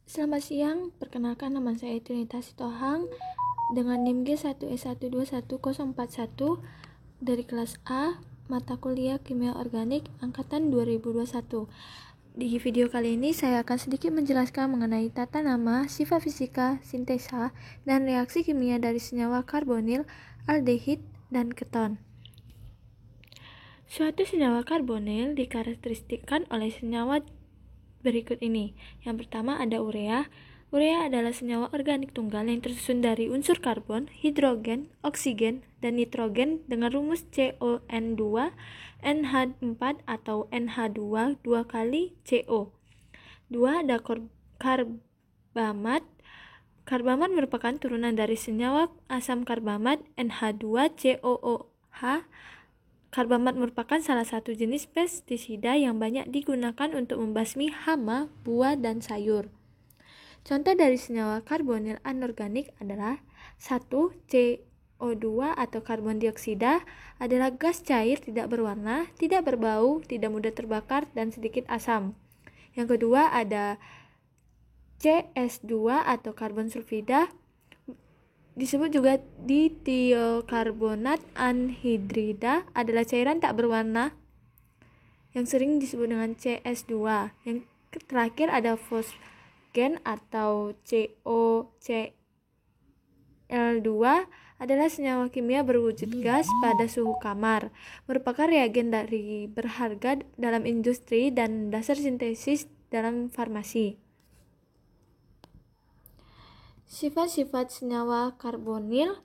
Selamat siang, perkenalkan nama saya Trinita Sitohang dengan NIM G1S1211041 dari kelas A, mata kuliah Kimia Organik angkatan 2021. Di video kali ini saya akan sedikit menjelaskan mengenai tata nama, sifat fisika, sintesa, dan reaksi kimia dari senyawa karbonil, aldehid, dan keton. Suatu senyawa karbonil dikarakteristikkan oleh senyawa berikut ini. Yang pertama ada urea. Urea adalah senyawa organik tunggal yang tersusun dari unsur karbon, hidrogen, oksigen, dan nitrogen dengan rumus CON2 NH4 atau NH2 2 kali CO. 2. Ada karbamat. Karbamat merupakan turunan dari senyawa asam karbamat NH2COOH. Karbamat merupakan salah satu jenis pestisida yang banyak digunakan untuk membasmi hama, buah, dan sayur. Contoh dari senyawa karbonil anorganik adalah 1. CO2 atau karbon dioksida adalah gas cair tidak berwarna, tidak berbau, tidak mudah terbakar, dan sedikit asam. Yang kedua ada CS2 atau karbon sulfida, disebut juga ditiokarbonat anhidrida, adalah cairan tak berwarna yang sering disebut dengan CS2. Yang terakhir ada fosgen atau COCl2 adalah senyawa kimia berwujud gas pada suhu kamar, merupakan reagen dari berharga dalam industri dan dasar sintesis dalam farmasi. Sifat-sifat senyawa karbonil.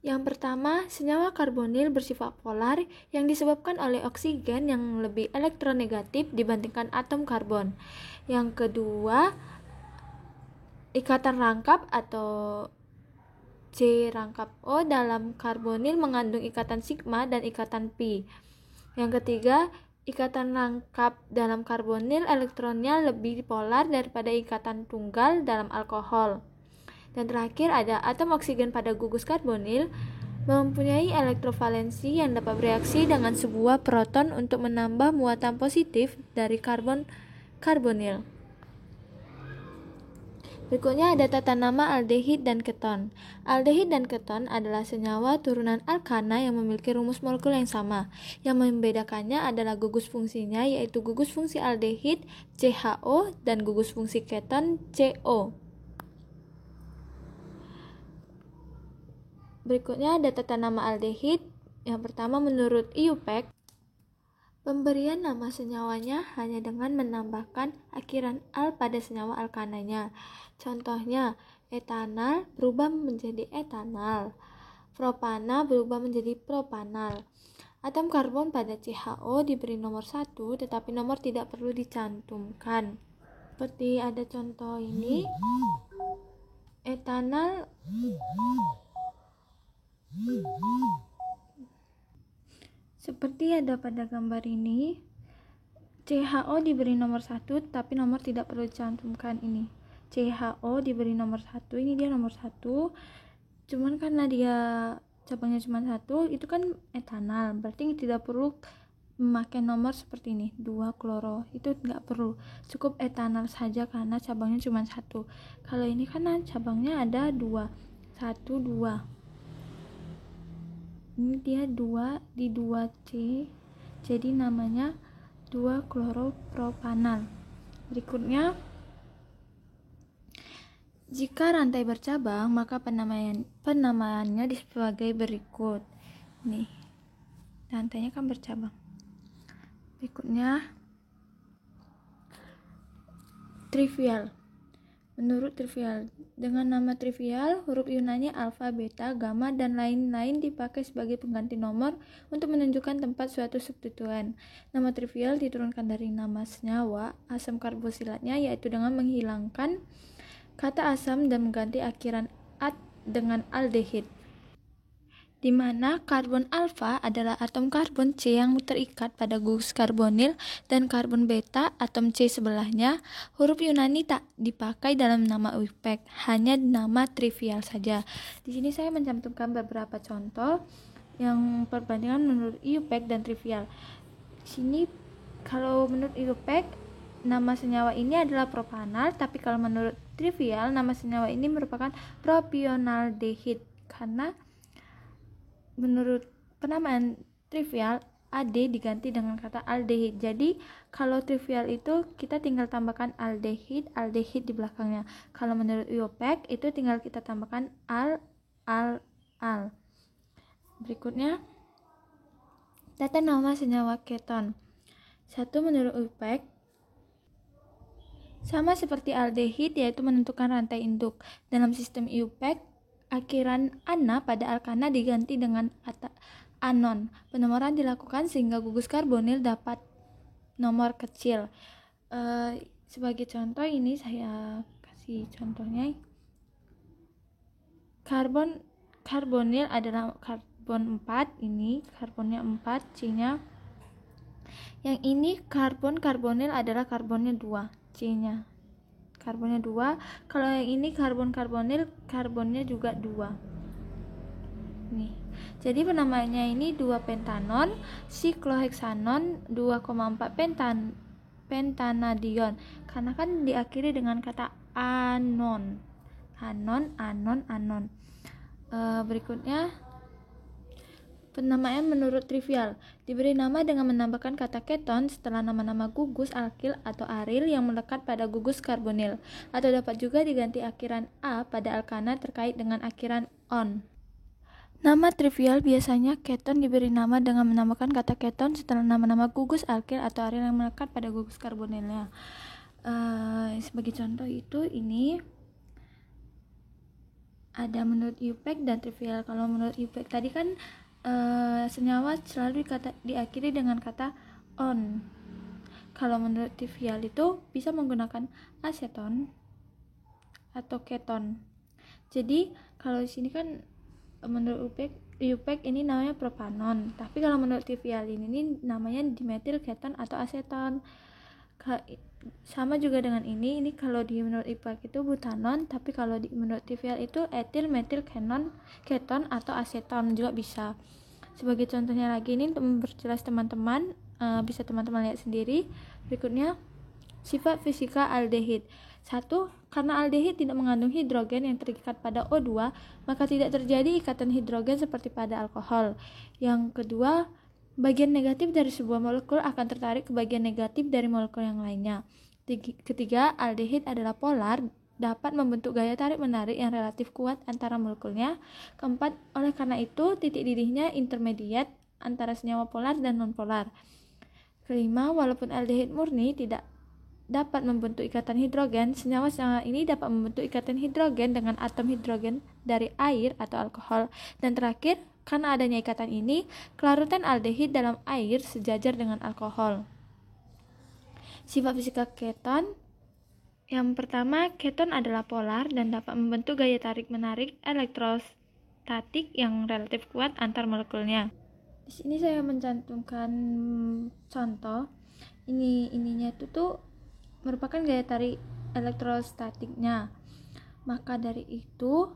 Yang pertama, senyawa karbonil bersifat polar yang disebabkan oleh oksigen yang lebih elektronegatif dibandingkan atom karbon. Yang kedua, ikatan rangkap atau C rangkap O dalam karbonil mengandung ikatan sigma dan ikatan pi. Yang ketiga, ikatan rangkap dalam karbonil elektronnya lebih polar daripada ikatan tunggal dalam alkohol. Dan terakhir ada atom oksigen pada gugus karbonil mempunyai elektrovalensi yang dapat bereaksi dengan sebuah proton untuk menambah muatan positif dari karbonil. Berikutnya ada tata nama aldehid dan keton. Aldehid dan keton adalah senyawa turunan alkana yang memiliki rumus molekul yang sama. Yang membedakannya adalah gugus fungsinya, yaitu gugus fungsi aldehid CHO dan gugus fungsi keton CO. Berikutnya ada tata nama aldehid. Yang pertama, menurut IUPAC, pemberian nama senyawanya hanya dengan menambahkan akhiran al pada senyawa alkananya. Contohnya, etanal berubah menjadi etanal, propana berubah menjadi propanal. Atom karbon pada CHO diberi nomor 1, tetapi nomor tidak perlu dicantumkan. Seperti ada contoh ini, etanal seperti ada pada gambar ini, CHO diberi nomor 1 tapi nomor tidak perlu dicantumkan. Ini CHO diberi nomor 1, ini dia nomor 1, cuman karena dia cabangnya cuma 1, itu kan etanal, berarti tidak perlu memakai nomor seperti ini 2 kloro, itu nggak perlu, cukup etanal saja karena cabangnya cuma 1. Kalau ini kan cabangnya ada 2, 1, 2, ini dia 2 di 2C, jadi namanya 2 kloropropanal. Berikutnya, jika rantai bercabang maka penamaannya sebagai berikut. Nih, rantainya kan bercabang. Berikutnya, trivial. Menurut trivial, dengan nama trivial, huruf Yunani alfa, beta, gamma, dan lain-lain dipakai sebagai pengganti nomor untuk menunjukkan tempat suatu substituen. Nama trivial diturunkan dari nama senyawa asam karbosilatnya, yaitu dengan menghilangkan kata asam dan mengganti akhiran at dengan aldehid, di mana karbon alfa adalah atom karbon C yang terikat pada gugus karbonil dan karbon beta atom C sebelahnya. Huruf Yunani tak dipakai dalam nama IUPAC, hanya nama trivial saja. Di sini saya mencantumkan beberapa contoh yang perbandingan menurut IUPAC dan trivial. Di sini kalau menurut IUPAC nama senyawa ini adalah propanal, tapi kalau menurut trivial nama senyawa ini merupakan propionaldehid, karena menurut penamaan trivial AD diganti dengan kata aldehid. Jadi kalau trivial itu kita tinggal tambahkan aldehid di belakangnya. Kalau menurut IUPAC itu tinggal kita tambahkan al. Berikutnya tata nama senyawa keton. Satu, menurut IUPAC sama seperti aldehid, yaitu menentukan rantai induk. Dalam sistem IUPAC, akhiran ana pada alkana diganti dengan anon. Penomoran dilakukan sehingga gugus karbonil dapat nomor kecil. Sebagai contoh ini saya kasih contohnya. Karbonil adalah karbon 4, ini karbonnya 4, C-nya. Yang ini karbonil adalah karbonnya 2, C-nya. Karbonnya 2. Kalau yang ini karbonil, karbonnya juga 2. Nih. Jadi penamaannya ini 2 pentanon, sikloheksanon, 2,4 pentanadion. Karena kan diakhiri dengan kata anon. Berikutnya penamaan menurut trivial. Diberi nama dengan menambahkan kata keton setelah nama-nama gugus alkil atau aril yang melekat pada gugus karbonil, atau dapat juga diganti akhiran a pada alkana terkait dengan akhiran on. Nama trivial biasanya keton diberi nama dengan menambahkan kata keton setelah nama-nama gugus alkil atau aril yang melekat pada gugus karbonilnya. Sebagai contoh itu ini ada menurut IUPAC dan trivial. Kalau menurut IUPAC tadi kan senyawa selalu diakhiri dengan kata on. Kalau menurut trivial itu bisa menggunakan aseton atau keton. Jadi kalau di sini kan menurut IUPAC ini namanya propanon, tapi kalau menurut trivial ini namanya dimetil keton atau aseton. Sama juga dengan ini kalau di menurut IUPAC itu butanon, tapi kalau di menurut trivial itu etil metil keton atau aseton juga bisa. Sebagai contohnya lagi ini untuk memperjelas teman-teman, bisa teman-teman lihat sendiri. Berikutnya sifat fisika aldehid. 1. Karena aldehid tidak mengandung hidrogen yang terikat pada O2, maka tidak terjadi ikatan hidrogen seperti pada alkohol. Yang kedua, bagian negatif dari sebuah molekul akan tertarik ke bagian negatif dari molekul yang lainnya. Ketiga, aldehid adalah polar, dapat membentuk gaya tarik-menarik yang relatif kuat antara molekulnya. Keempat, oleh karena itu titik didihnya intermediat antara senyawa polar dan non-polar. Kelima, walaupun aldehid murni tidak dapat membentuk ikatan hidrogen, senyawa-senyawa ini dapat membentuk ikatan hidrogen dengan atom hidrogen dari air atau alkohol. Dan terakhir, karena adanya ikatan ini, kelarutan aldehid dalam air sejajar dengan alkohol. Sifat fisika keton. Yang pertama, keton adalah polar dan dapat membentuk gaya tarik-menarik elektrostatik yang relatif kuat antar molekulnya. Di sini saya mencantumkan contoh. Ininya itu tuh merupakan gaya tarik elektrostatiknya. Maka dari itu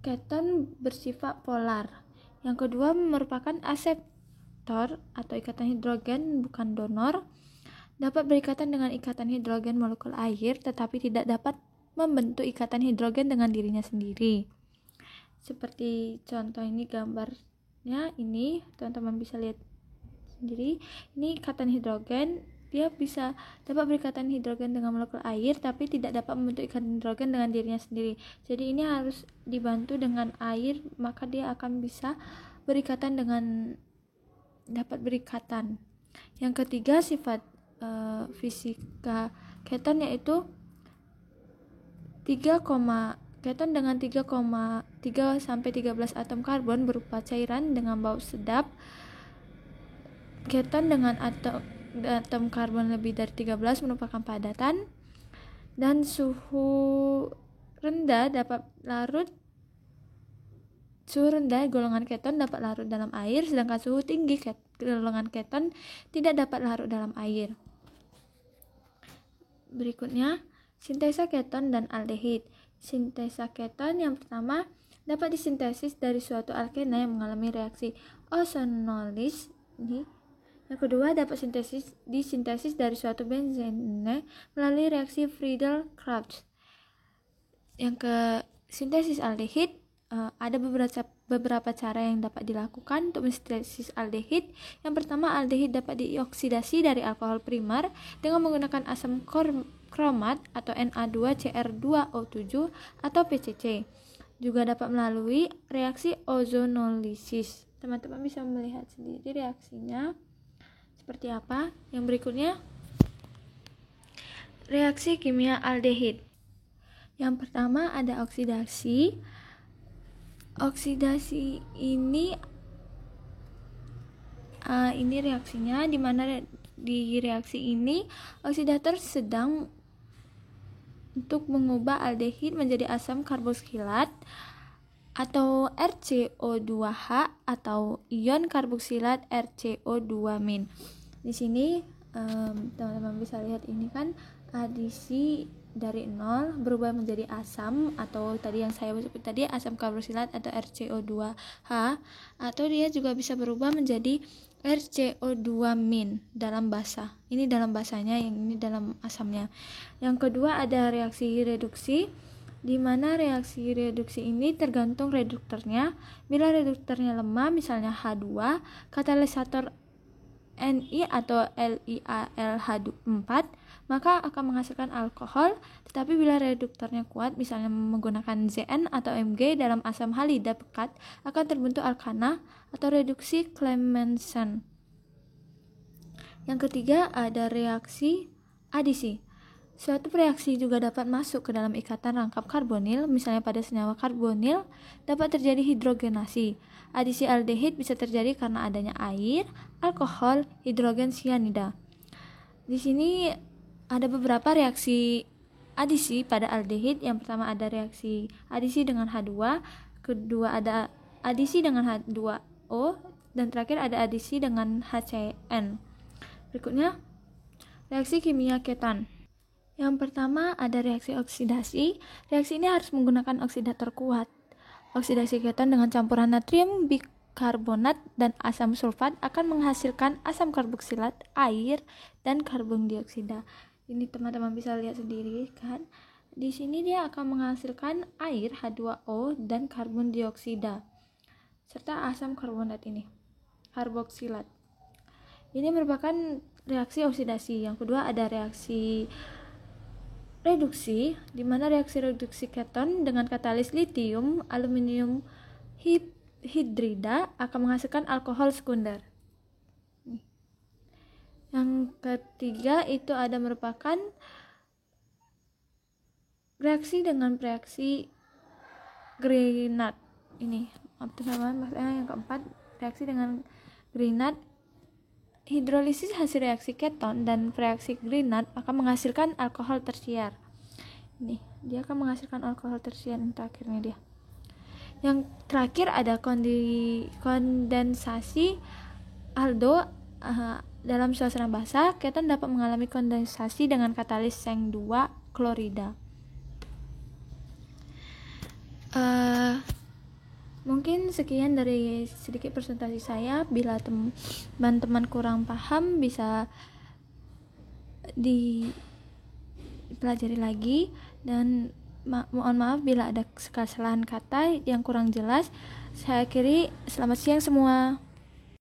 keton bersifat polar. Yang kedua merupakan aseptor atau ikatan hidrogen bukan donor, dapat berikatan dengan ikatan hidrogen molekul air tetapi tidak dapat membentuk ikatan hidrogen dengan dirinya sendiri. Seperti contoh ini gambarnya ini, teman-teman bisa lihat sendiri. Ini ikatan hidrogen, dia bisa dapat berikatan hidrogen dengan molekul air tapi tidak dapat membentuk ikatan hidrogen dengan dirinya sendiri. Jadi ini harus dibantu dengan air, maka dia akan bisa berikatan dengan dapat berikatan. Yang ketiga sifat fisika keton yaitu keton dengan 3,3 sampai 13 atom karbon berupa cairan dengan bau sedap. Keton dengan atom karbon lebih dari 13 merupakan padatan, dan suhu rendah golongan keton dapat larut dalam air, sedangkan suhu tinggi golongan keton tidak dapat larut dalam air. Berikutnya, sintesa keton dan aldehid. Sintesa keton yang pertama dapat disintesis dari suatu alkena yang mengalami reaksi ozonolis Yang kedua, dapat disintesis dari suatu benzene melalui reaksi Friedel-Crafts. Yang ke sintesis aldehid, ada beberapa cara yang dapat dilakukan untuk mensintesis aldehid. Yang pertama, aldehid dapat dioksidasi dari alkohol primer dengan menggunakan asam kromat atau Na2Cr2O7 atau PCC. Juga dapat melalui reaksi ozonolisis. Teman-teman bisa melihat sendiri reaksinya seperti apa. Yang berikutnya, reaksi kimia aldehid. Yang pertama ada oksidasi. Oksidasi ini reaksinya, di mana di reaksi ini oksidator sedang untuk mengubah aldehid menjadi asam karboksilat atau RCO2H atau ion karboksilat RCO2-. Di sini teman-teman bisa lihat ini kan adisi dari 0 berubah menjadi asam, atau tadi yang saya sebut tadi asam karboksilat atau RCO2H, atau dia juga bisa berubah menjadi RCO2- dalam basa. Ini dalam basanya, yang ini dalam asamnya. Yang kedua ada reaksi reduksi, di mana reaksi reduksi ini tergantung reduktornya. Bila reduktornya lemah, misalnya H2, katalisator Ni atau LiAlH4, maka akan menghasilkan alkohol. Tetapi bila reduktornya kuat, misalnya menggunakan Zn atau Mg dalam asam halida pekat, akan terbentuk alkana atau reduksi Clemmensen. Yang ketiga ada reaksi adisi. Suatu reaksi juga dapat masuk ke dalam ikatan rangkap karbonil, misalnya pada senyawa karbonil dapat terjadi hidrogenasi. Adisi aldehid bisa terjadi karena adanya air, alkohol, hidrogen sianida. Di sini ada beberapa reaksi adisi pada aldehid. Yang pertama ada reaksi adisi dengan H2, kedua ada adisi dengan H2O, dan terakhir ada adisi dengan HCN. Berikutnya, reaksi kimia keton. Yang pertama ada reaksi oksidasi. Reaksi ini harus menggunakan oksidator kuat. Oksidasi keton dengan campuran natrium bikarbonat dan asam sulfat akan menghasilkan asam karboksilat, air, dan karbon dioksida. Ini teman-teman bisa lihat sendiri kan. Di sini dia akan menghasilkan air H2O dan karbon dioksida serta asam karbonat ini, karboksilat. Ini merupakan reaksi oksidasi. Yang kedua ada reaksi reduksi, di mana reaksi reduksi keton dengan katalis litium aluminium hidrida akan menghasilkan alkohol sekunder. Yang ketiga itu ada merupakan reaksi dengan reaksi Grignard. Ini teman-teman, yang keempat reaksi dengan Grignard. Hidrolisis hasil reaksi keton dan reaksi Grignard akan menghasilkan alkohol tersier. Ini dia akan menghasilkan alkohol tersier. Yang terakhirnya dia. Yang terakhir ada kondensasi aldo. Dalam suasana basah, keton dapat mengalami kondensasi dengan katalis seng 2 klorida. Mungkin sekian dari sedikit presentasi saya. Bila teman-teman kurang paham, bisa dipelajari lagi. Dan mohon maaf bila ada kesalahan kata yang kurang jelas. Saya akhiri, selamat siang semua.